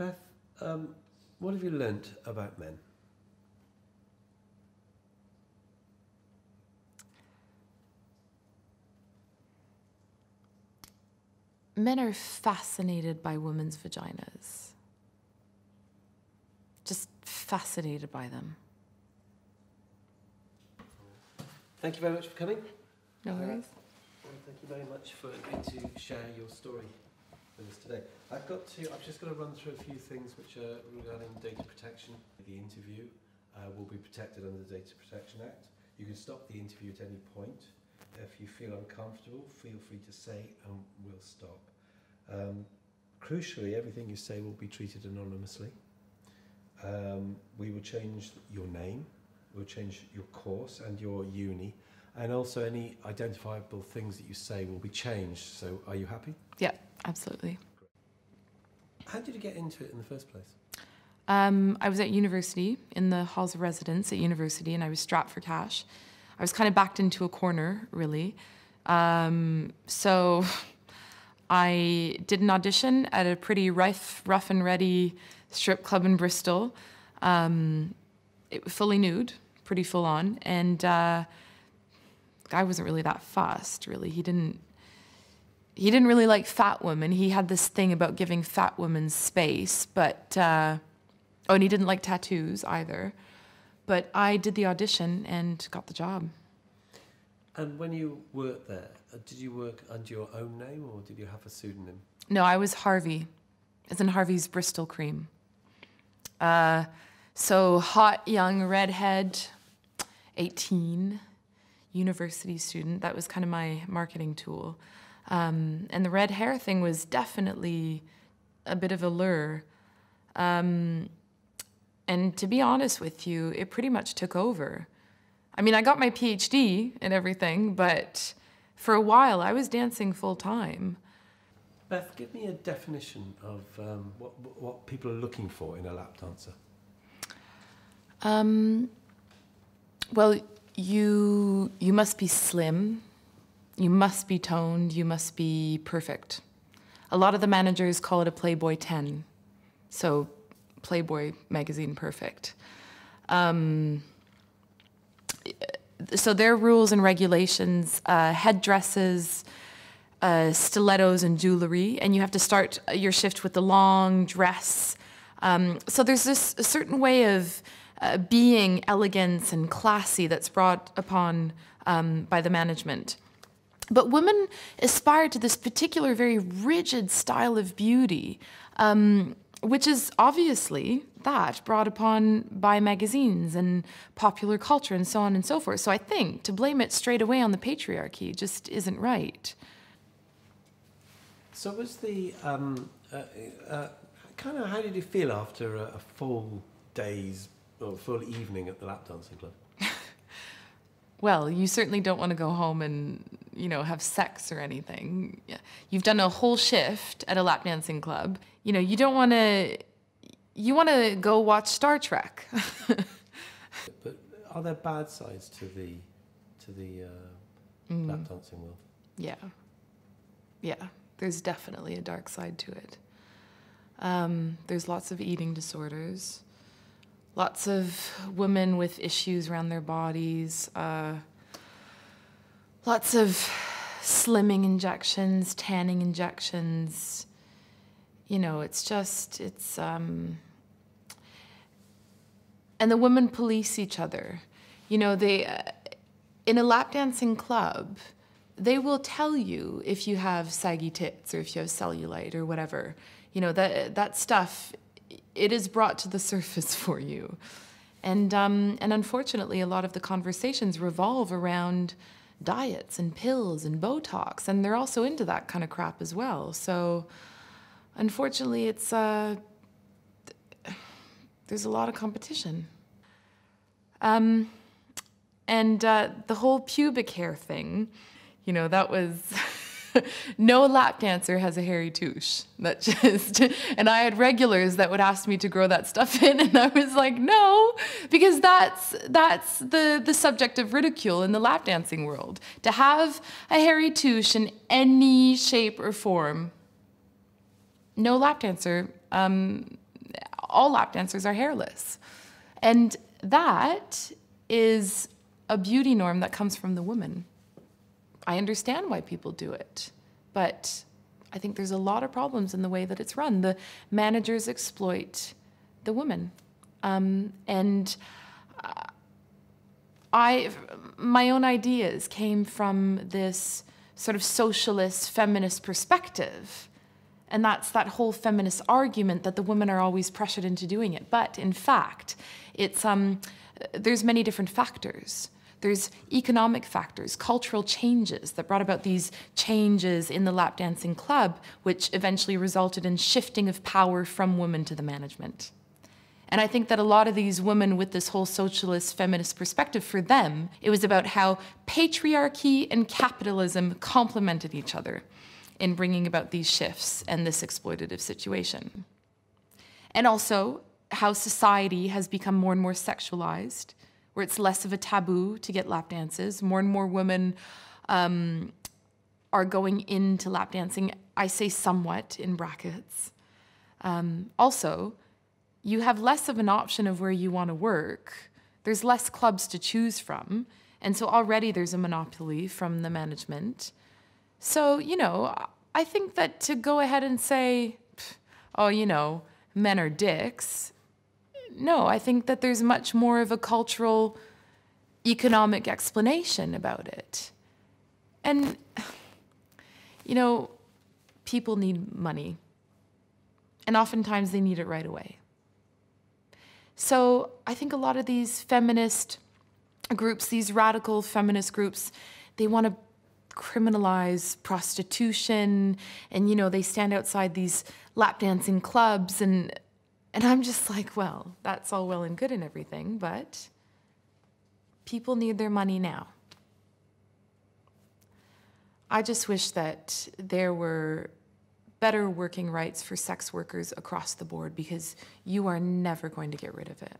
Beth, what have you learnt about men? Men are fascinated by women's vaginas. Just fascinated by them. Thank you very much for coming. No worries. And thank you very much for agreeing to share your story with us today. I've just got to run through a few things which are regarding data protection. The interview will be protected under the Data Protection Act. You can stop the interview at any point. If you feel uncomfortable, feel free to say and we'll stop. Crucially, everything you say will be treated anonymously. We will change your name, we'll change your course and your uni, and also any identifiable things that you say will be changed. So are you happy? Yeah, absolutely. How did you get into it in the first place? I was at university, in the halls of residence at university, and I was strapped for cash. I was kind of backed into a corner, really. So I did an audition at a pretty rough and ready strip club in Bristol. It was fully nude, pretty full on, and the guy wasn't really that fussed, really. He didn't really like fat women. He had this thing about giving fat women space, but oh, and he didn't like tattoos either. But I did the audition and got the job. And when you worked there, did you work under your own name or did you have a pseudonym? No, I was Harvey, as in Harvey's Bristol Cream. So hot, young, redhead, 18, university student. That was kind of my marketing tool. And the red hair thing was definitely a bit of a lure. And to be honest with you, it pretty much took over. I mean, I got my PhD and everything, but for a while I was dancing full time. Beth, give me a definition of what people are looking for in a lap dancer. Well, you must be slim, you must be toned, you must be perfect. A lot of the managers call it a Playboy 10, so Playboy magazine perfect. So there are rules and regulations, headdresses, stilettos and jewelry, and you have to start your shift with the long dress. So there's this a certain way of being elegant and classy that's brought upon by the management. But women aspire to this particular very rigid style of beauty, which is obviously that brought upon by magazines and popular culture and so on and so forth. So I think to blame it straight away on the patriarchy just isn't right. So was the, kind of, how did you feel after a full day's, or full evening at the lap dancing club? Well, you certainly don't want to go home and, you know, have sex or anything. You've done a whole shift at a lap dancing club. You know, you don't want to, you want to go watch Star Trek. But are there bad sides to the lap dancing world? Yeah. Yeah, there's definitely a dark side to it. There's lots of eating disorders. Lots of women with issues around their bodies, lots of slimming injections, tanning injections. You know, it's just, and the women police each other. You know, in a lap dancing club, they will tell you if you have saggy tits or if you have cellulite or whatever. You know, that stuff, it is brought to the surface for you. And unfortunately, a lot of the conversations revolve around diets and pills and Botox, and they're also into that kind of crap as well. So unfortunately, it's there's a lot of competition. And the whole pubic hair thing, you know, that was... No lap dancer has a hairy touche. That just, and I had regulars that would ask me to grow that stuff in, and I was like, no, because that's the subject of ridicule in the lap dancing world. To have a hairy touche in any shape or form, no lap dancer all lap dancers are hairless. And that is a beauty norm that comes from the woman. I understand why people do it, but I think there's a lot of problems in the way that it's run. The managers exploit the women. My own ideas came from this sort of socialist, feminist perspective. And that's that whole feminist argument that the women are always pressured into doing it. But in fact, there's many different factors. There's economic factors, cultural changes that brought about these changes in the lap dancing club, which eventually resulted in shifting of power from women to the management. And I think that a lot of these women with this whole socialist feminist perspective, for them, it was about how patriarchy and capitalism complemented each other in bringing about these shifts and this exploitative situation. And also how society has become more and more sexualized, where it's less of a taboo to get lap dances. More and more women are going into lap dancing. I say somewhat in brackets. Also, you have less of an option of where you want to work. There's less clubs to choose from. And so already there's a monopoly from the management. So, you know, I think that to go ahead and say, oh, you know, men are dicks. No, I think that there's much more of a cultural, economic explanation about it. And, you know, people need money. And oftentimes they need it right away. So I think a lot of these feminist groups, these radical feminist groups, they want to criminalize prostitution, and, you know, they stand outside these lap dancing clubs, and I'm just like, well, that's all well and good and everything, but people need their money now. I just wish that there were better working rights for sex workers across the board, because you are never going to get rid of it.